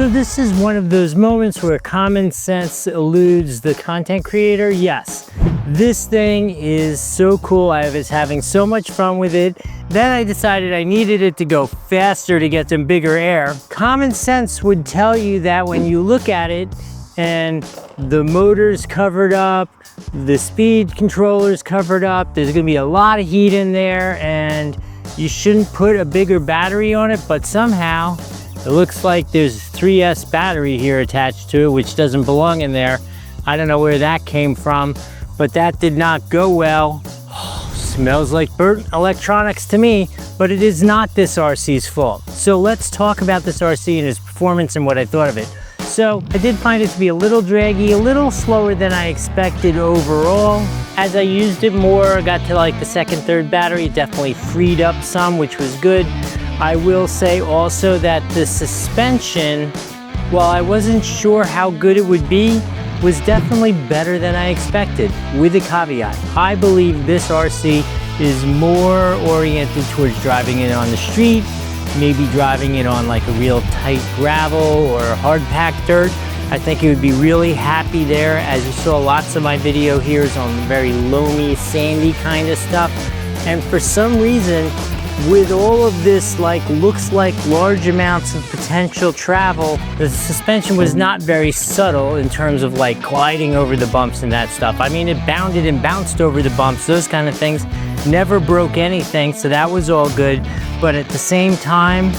So this is one of those moments where common sense eludes the content creator. Yes, this thing is so cool. I was having so much fun with it. Then I decided I needed it to go faster to get some bigger air. Common sense would tell you that when you look at it and the motor's covered up, the speed controller's covered up, there's gonna be a lot of heat in there and you shouldn't put a bigger battery on it, but somehow it looks like there's 3S battery here attached to it, which doesn't belong in there. I don't know where that came from, but that did not go well. Oh, smells like burnt electronics to me, but it is not this RC's fault. So let's talk about this RC and its performance and what I thought of it. So I did find it to be a little draggy, a little slower than I expected overall. As I used it more, got to like the second, third battery, it definitely freed up some, which was good. I will say also that the suspension, while I wasn't sure how good it would be, was definitely better than I expected, with a caveat. I believe this RC is more oriented towards driving it on the street, maybe driving it on like a real tight gravel or hard packed dirt. I think it would be really happy there. As you saw, lots of my video here is on very loamy, sandy kind of stuff. And for some reason, with all of this looks like large amounts of potential travel, the suspension was not very subtle in terms of like gliding over the bumps and that stuff. I mean, it bounded and bounced over the bumps, those kind of things. Never broke anything, so that was all good. But at the same time,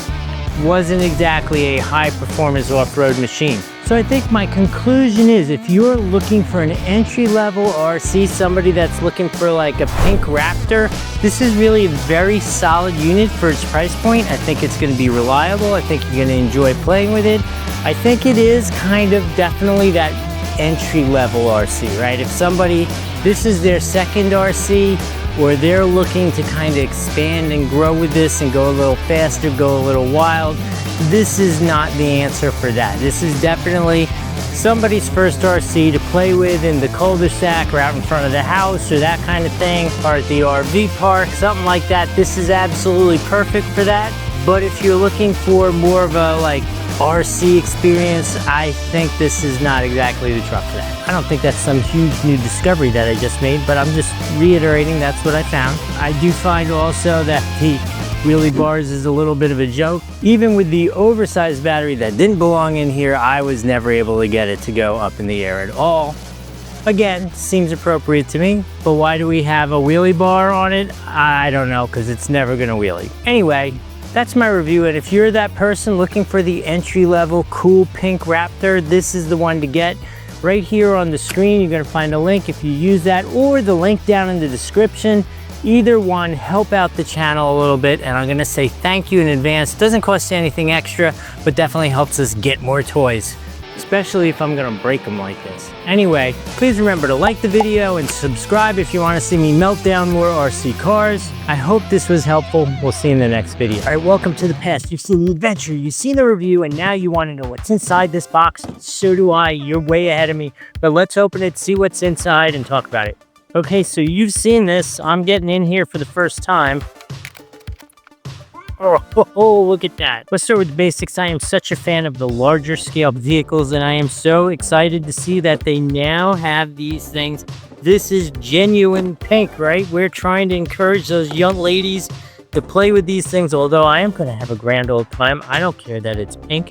wasn't exactly a high performance off-road machine. So I think my conclusion is, if you're looking for an entry-level RC, somebody that's looking for like a pink Raptor, this is really a very solid unit for its price point. I think it's going to be reliable. I think you're going to enjoy playing with it. I think it is kind of definitely that entry-level RC, right? If somebody, this is their second RC, or they're looking to kind of expand and grow with this and go a little faster, go a little wild, this is not the answer for that. This is definitely somebody's first RC to play with in the cul-de-sac or out in front of the house or that kind of thing, or at the RV park, something like that. This is absolutely perfect for that. But if you're looking for more of a like RC experience, I think this is not exactly the truck for that. I don't think that's some huge new discovery that I just made, but I'm just reiterating that's what I found. I do find also that the wheelie bars is a little bit of a joke. Even with the oversized battery that didn't belong in here, I was never able to get it to go up in the air at all. Again, seems appropriate to me, but why do we have a wheelie bar on it? I don't know, because it's never gonna wheelie. Anyway, that's my review, and if you're that person looking for the entry-level cool pink Raptor, this is the one to get. Right here on the screen, you're gonna find a link if you use that, or the link down in the description. Either one help out the channel a little bit, and I'm gonna say thank you in advance. Doesn't cost you anything extra, but definitely helps us get more toys, especially if I'm gonna break them like this. Anyway, please remember to like the video and subscribe if you wanna see me melt down more RC cars. I hope this was helpful. We'll see you in the next video. All right, welcome to the past. You've seen the adventure, you've seen the review, and now you wanna know what's inside this box. So do I, you're way ahead of me. But let's open it, see what's inside, and talk about it. Okay, so you've seen this. I'm getting in here for the first time. Oh, look at that. Let's start with the basics. I am such a fan of the larger scale vehicles, and I am so excited to see that they now have these things. This is genuine pink, right? We're trying to encourage those young ladies to play with these things, although I am going to have a grand old time. I don't care that it's pink.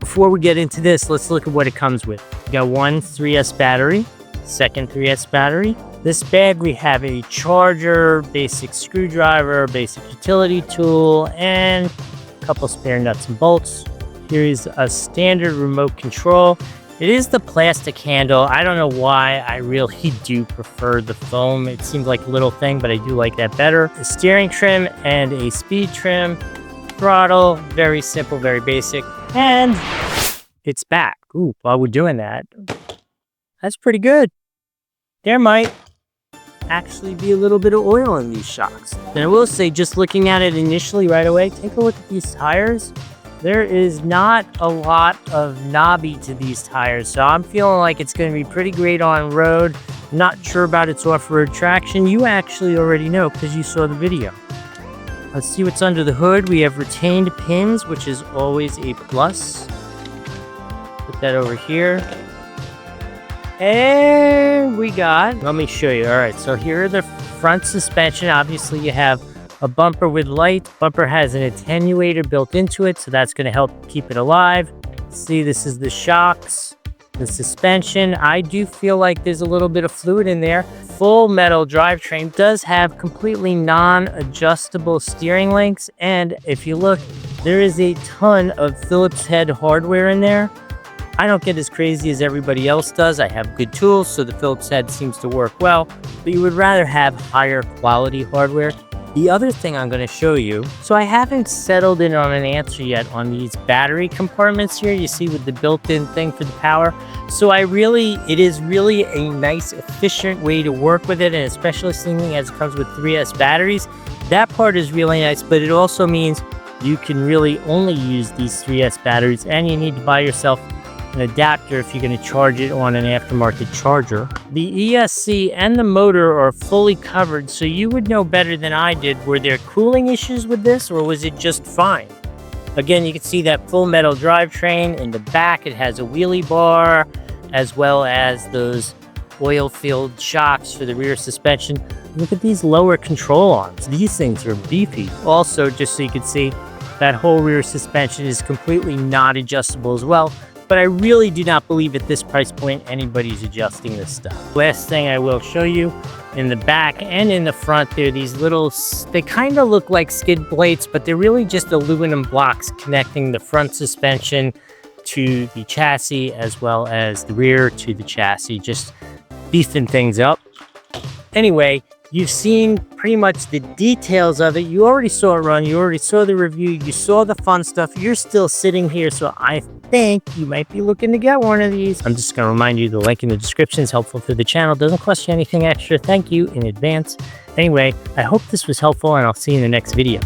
Before we get into this, let's look at what it comes with. We got one 3S battery, second 3S battery. This bag, we have a charger, basic screwdriver, basic utility tool, and a couple spare nuts and bolts. Here is a standard remote control. It is the plastic handle. I don't know why. I really do prefer the foam. It seems like a little thing, but I do like that better. A steering trim and a speed trim. Throttle, very simple, very basic. And it's back. Ooh, while we're doing that, that's pretty good. There might actually be a little bit of oil in these shocks. And I will say, just looking at it initially right away, take a look at these tires. There is not a lot of knobby to these tires, so I'm feeling like it's going to be pretty great on road. Not sure about its off-road traction. You actually already know because you saw the video. Let's see what's under the hood. We have retained pins, which is always a plus. Put that over here. And we got, let me show you. All right, so here are the front suspension. Obviously you have a bumper with light. Bumper has an attenuator built into it, so that's gonna help keep it alive. See, this is the shocks, the suspension. I do feel like there's a little bit of fluid in there. Full metal drivetrain, does have completely non-adjustable steering links. And if you look, there is a ton of Phillips head hardware in there. I don't get as crazy as everybody else does. I have good tools, so the Phillips head seems to work well, but you would rather have higher quality hardware. The other thing I'm going to show you, so I haven't settled in on an answer yet on these battery compartments here, you see, with the built-in thing for the power. So it is really a nice, efficient way to work with it, and especially seeing as it comes with 3S batteries. That part is really nice, but it also means you can really only use these 3S batteries, and you need to buy yourself an adapter if you're going to charge it on an aftermarket charger. The ESC and the motor are fully covered, so you would know better than I did. Were there cooling issues with this, or was it just fine? Again, you can see that full metal drivetrain. In the back, it has a wheelie bar, as well as those oil-filled shocks for the rear suspension. Look at these lower control arms. These things are beefy. Also, just so you can see, that whole rear suspension is completely not adjustable as well. But I really do not believe at this price point anybody's adjusting this stuff. Last thing I will show you, in the back and in the front, there are these little, they kind of look like skid plates, but they're really just aluminum blocks connecting the front suspension to the chassis, as well as the rear to the chassis, just beefing things up. Anyway, you've seen pretty much the details of it. You already saw it run, you already saw the review, you saw the fun stuff. You're still sitting here, so I think you might be looking to get one of these. I'm just going to remind you, the link in the description is helpful for the channel. Doesn't cost you anything extra. Thank you in advance. Anyway, I hope this was helpful, and I'll see you in the next video.